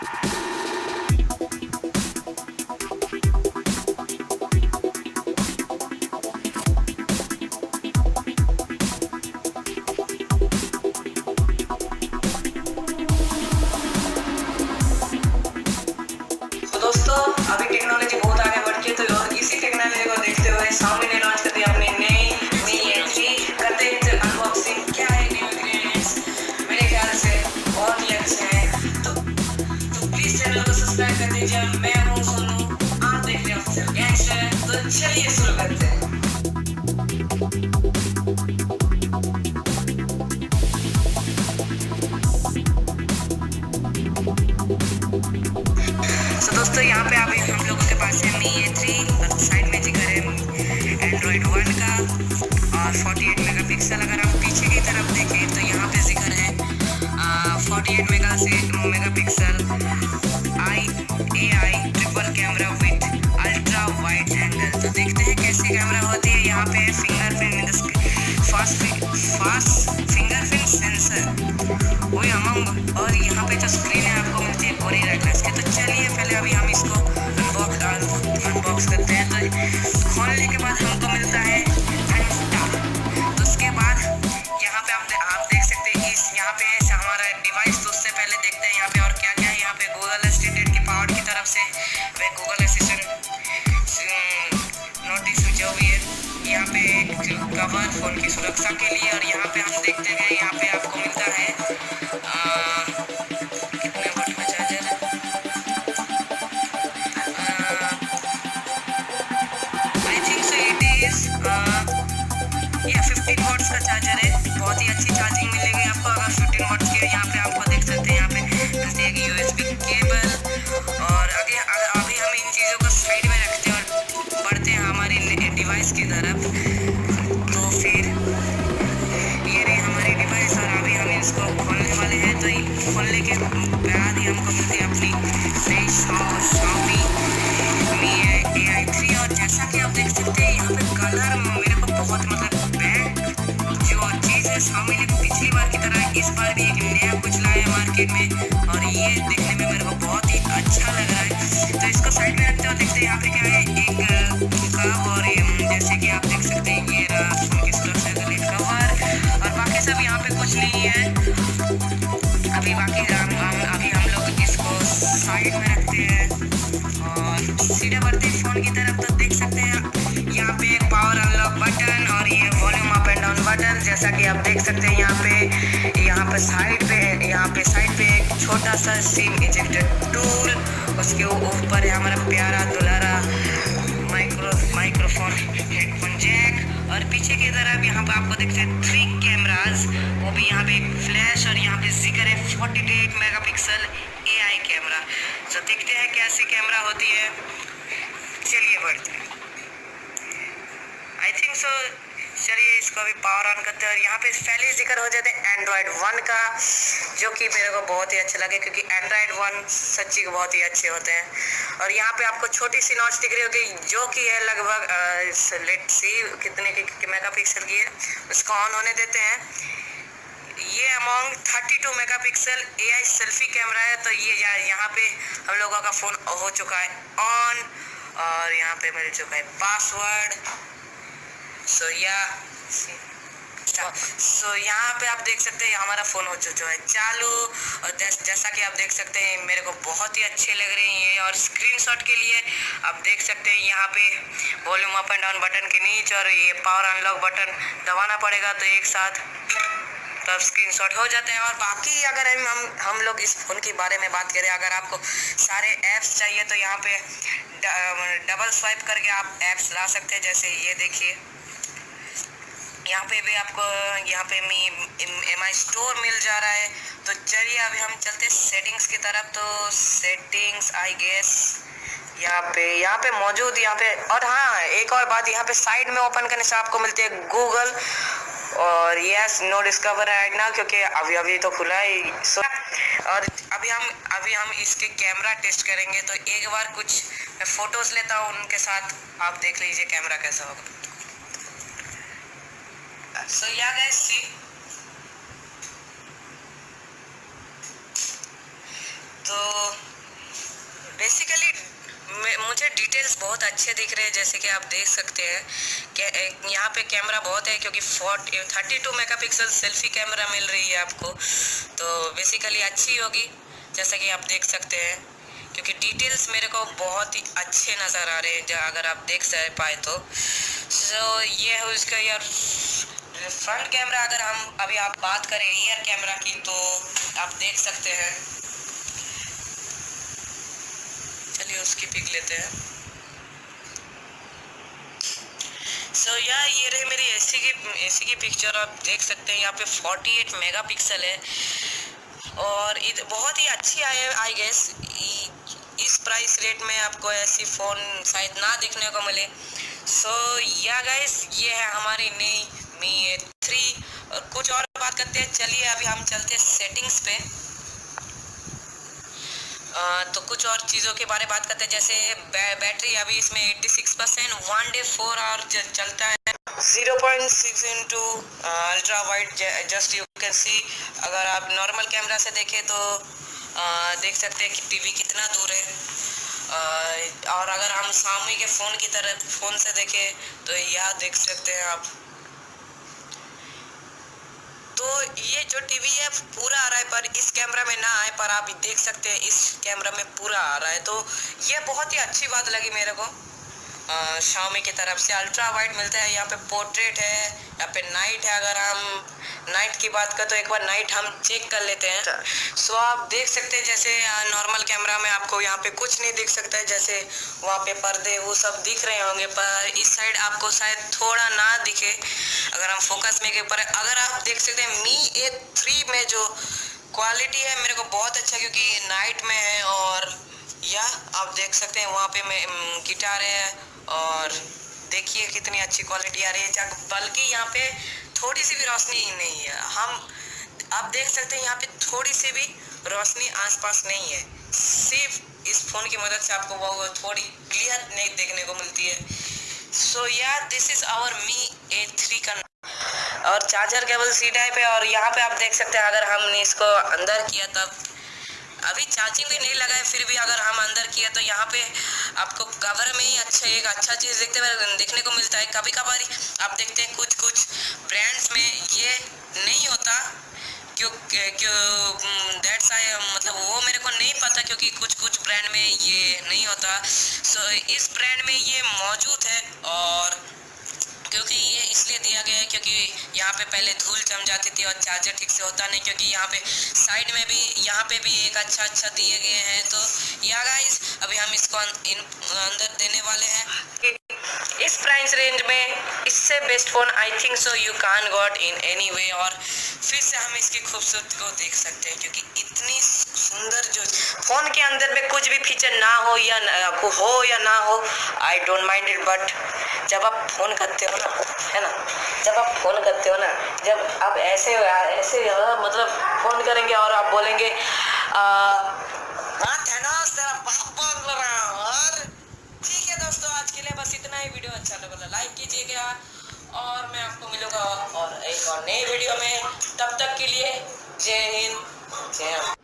दोस्तों अभी टेक्नोलॉजी बहुत आगे बढ़ चुकी है, तो और इसी टेक्नोलॉजी को देखते हुए Xiaomi ने लॉन्च कर दिया अपनी नई Mi A3। करते हैं अनबॉक्सिंग। क्या है न्यू इंग्रेडिएंट्स, मेरे ख्याल से बहुत ही अच्छे हैं। तो प्लीज चैनल को सब्सक्राइब कर दीजिए। मैं हूँ सोनू, आप देख रहे हैं गैंगस्टर। तो चलिए शुरू करते हैं। तो दोस्तों यहाँ पे अभी हम लोगों के पास है Mi A3 और साइड में जिक्र है Android 1 का और 48 मेगापिक्सल। अगर हम पीछे की तरफ देखें तो यहाँ पे जिक्र है 48 megapixel AI triple camera with ultra wide angle. तो देखते हैं कैसी कैमरा होती है। यहाँ पे फिंगरप्रिंट फास्ट फिंगरप्रिंट सेंसर वही अमंग, और यहाँ पे जो स्क्रीन है आपको मिलती है गोरिल्ला ग्लास के। तो चलिए पहले अभी हम इसको अनबॉक्स करते हैं। तो खोलने के बाद हमको मिलता है घंटा। तो उसके बाद यहाँ पे आप देख सकते हैं यहाँ पे हमारा डिवाइस। तो उससे पहले देखते हैं यहाँ पे और क्या क्या है। यहाँ पे गूगल असिस्टेंट की पावर की तरफ से वे गूगल असिस्टेंट नोटिस जो भी है, यहाँ पे कवर फोन की सुरक्षा के लिए। और यहाँ पे हम देखते हैं यहाँ पे आपको मिलता है कितने वाट का चार्जर है। आई थिंक सो इट इज ये 15 वाट्स का चार्जर है। बहुत ही अच्छी चार्जिंग मिलेगी आपको अगर 15 वाट्स की। यहाँ पे आपको देख सकते हैं यहाँ पे मिलती है एक USB केबल। और अभी हम इन चीज़ों को साइड में रखते हैं और बढ़ते हैं हमारी डिवाइस की तरफ। तो फिर ये रही हमारी डिवाइस और अभी हम इसको खोलने वाले हैं। तो खोलने के बाद ही हमको मिलती है अपनी नई Xiaomi Mi A3। और जैसा कि आप देख सकते हैं यहाँ पे कलर मेरे को बहुत बैक जो चीज़ है Xiaomi ने पिछली बार की तरह इस बार भी एक नया कुछ लाया मार्केट में, और ये देखने में मेरे को बहुत ही अच्छा लग रहा है। तो इसको साइड में रखते हो। देखते हैं यहाँ पे क्या है एक कप, और जैसे कि आप देख सकते हैं ये रहा फोन की सुरक्षा के लिए कवर। और बाकी सब यहाँ पे कुछ नहीं है। अभी हम लोग इसको साइड में रखते हैं और सीधे बढ़ते हैं फोन की तरफ। तो देख सकते हैं यहाँ पे एक पावर अनलॉक बटन और ये volume up and down button. जैसा कि आप देख सकते हैं यहाँ पे साइड पे एक छोटा सा सिम इजेक्टर टूल। उसके ऊपर है हमारा प्यारा दुलारा माइक्रोफोन हेडफोन जैक। और पीछे की तरफ यहाँ पे आपको देखते हैं 3 कैमराज, वो भी यहाँ पे एक फ्लैश और यहाँ पे जिक्र है 48 मेगापिक्सल AI कैमरा। तो देखते हैं कैसी कैमरा होती है। चलिए बढ़ते हैं। आई थिंक सो चलिए इसको अभी पावर ऑन करते हैं। और यहाँ पे पहले जिक्र हो जाते हैं Android 1 का, जो कि मेरे को बहुत ही अच्छा लगे क्योंकि Android 1 सच्ची को बहुत ही अच्छे होते हैं। और यहाँ पे आपको छोटी सी नॉच दिख रही होगी जो कि है लगभग लेट्स सी कितने की मेगापिक्सल की है। उसको ऑन होने देते हैं। ये among 32 megapixel AI selfie camera है। तो ये यहाँ पे हम लोगों का फ़ोन हो चुका है ऑन, और यहाँ पे मिल चुका है पासवर्ड। सो यहाँ पे आप देख सकते हैं हमारा फ़ोन हो चुका है चालू। और जैसा कि आप देख सकते हैं मेरे को बहुत ही अच्छे लग रहे हैं ये। और स्क्रीनशॉट के लिए आप देख सकते हैं यहाँ पे volume up and down button के नीचे और ये पावर अनलॉक बटन दबाना पड़ेगा, तो एक साथ तब स्क्रीनशॉट हो जाते हैं। और बाकी अगर हम लोग इस फ़ोन के बारे में बात करें, अगर आपको सारे ऐप्स चाहिए तो यहाँ पे डबल स्वाइप करके आप ऐप्स ला सकते हैं। जैसे ये देखिए यहाँ पे भी आपको यहाँ पे MI स्टोर मिल जा रहा है। तो चलिए अभी हम चलते सेटिंग्स की तरफ। तो सेटिंग्स आई गेस यहाँ पे मौजूद यहाँ पे। और हाँ एक और बात, यहाँ पे साइड में ओपन करने से आपको मिलती है गूगल। और yes know discover right now क्योंकि अभी तो खुला है। और अभी हम इसके कैमरा टेस्ट करेंगे। तो एक बार कुछ मैं फोटोज लेता हूँ उनके साथ, आप देख लीजिए कैमरा कैसा होगा। So yeah guys, see तो बेसिकली मुझे डिटेल्स बहुत अच्छे दिख रहे हैं, जैसे कि आप देख सकते हैं कि यहाँ पे कैमरा बहुत है, क्योंकि 32 मेगापिक्सल सेल्फी कैमरा मिल रही है आपको, तो बेसिकली अच्छी होगी जैसे कि आप देख सकते हैं, क्योंकि डिटेल्स मेरे को बहुत ही अच्छे नज़र आ रहे हैं अगर आप देख पाए तो। सो ये है उसका यार फ्रंट कैमरा। अगर हम अभी आप बात करें रियर कैमरा की, तो आप देख सकते हैं, चलिए उसकी पिक लेते हैं। सो यार ये रही मेरी एसी की पिक्चर, आप देख सकते हैं यहाँ पे 48 मेगापिक्सल है, और बहुत ही अच्छी आई गेस इस प्राइस रेट में आपको ऐसी फ़ोन शायद ना देखने को मिले। सो या गाइस ये है हमारी नई मी A3। और कुछ और बात करते हैं, चलिए अभी हम चलते हैं सेटिंग्स पे। तो कुछ और चीज़ों के बारे में बात करते हैं, जैसे बैटरी अभी इसमें 86%, 1 डे 4 आवर चलता है, 0.6 into ultra wide, just you can see. अगर आप नॉर्मल कैमरा से देखें तो देख सकते हैं कि टीवी कितना दूर है, और अगर हम सामने के फ़ोन से देखें तो यह देख सकते हैं आप। तो ये जो टीवी है पूरा आ रहा है, पर इस कैमरा में ना आए, पर आप देख सकते हैं इस कैमरा में पूरा आ रहा है, तो ये बहुत ही अच्छी बात लगी मेरे को। Xiaomi की तरफ से अल्ट्रा वाइड मिलता है, यहाँ पे पोर्ट्रेट है, यहाँ पे नाइट है। अगर हम नाइट की बात करें तो एक बार नाइट हम चेक कर लेते हैं। सो आप देख सकते हैं जैसे नॉर्मल कैमरा में आपको यहाँ पे कुछ नहीं दिख सकता है, जैसे वहाँ पे पर्दे वो सब दिख रहे होंगे, पर इस साइड आपको शायद थोड़ा ना दिखे अगर हम फोकस में के ऊपर। अगर आप देख सकते हैं मी A3 में जो क्वालिटी है मेरे को बहुत अच्छा, क्योंकि नाइट में है, और यह आप देख सकते हैं वहाँ पे गिटार है, और देखिए कितनी अच्छी क्वालिटी आ रही है, बल्कि यहाँ पे थोड़ी सी भी रोशनी नहीं है। आप देख सकते हैं यहाँ पे थोड़ी सी भी रोशनी आसपास नहीं है, सिर्फ इस फ़ोन की मदद से आपको वो थोड़ी क्लियर नहीं देखने को मिलती है। सो यार this is our me A3 का, और चार्जर केबल सी टाइप है। और यहाँ पे आप देख सकते हैं अगर हमने इसको अंदर किया, तब अभी चार्जिंग भी नहीं लगा है, फिर भी अगर हम अंदर किया तो यहाँ पे आपको कवर में ही एक अच्छा चीज़ देखने को मिलता है। कभी कभार आप देखते हैं कुछ ब्रांड्स में ये नहीं होता, क्यों दैट्स मतलब वो मेरे को नहीं पता, क्योंकि कुछ ब्रांड में ये नहीं होता। सो इस ब्रांड में ये मौजूद है, और क्योंकि ये इसलिए दिया गया है क्योंकि यहाँ पे पहले धूल जम जाती थी और चार्जर ठीक से होता नहीं, क्योंकि यहाँ पे साइड में भी यहाँ पे भी एक अच्छा दिए गए हैं। तो या गाइस अभी हम इसको अंदर देने वाले हैं। इस प्राइस रेंज में इससे best phone I think so you can got in anyway. और फिर से हम इसकी खूबसूरती को देख सकते हैं, क्योंकि इतनी सुंदर जो फ़ोन के अंदर में कुछ भी फीचर ना हो या ना हो, I don't mind it, but जब आप फ़ोन करते हो ना, है ना, जब आप फ़ोन करते हो ना, जब आप ऐसे मतलब फ़ोन करेंगे और आप बोलेंगे हाँ थैनोस तेरा बाप बोल रहा हूँ। और ठीक है दोस्तों, आज के लिए बस इतना ही। वीडियो अच्छा लगा तो लाइक कीजिएगा, और मैं आपको मिलूंगा और एक और नए वीडियो में। तब तक के लिए जय हिंद, जय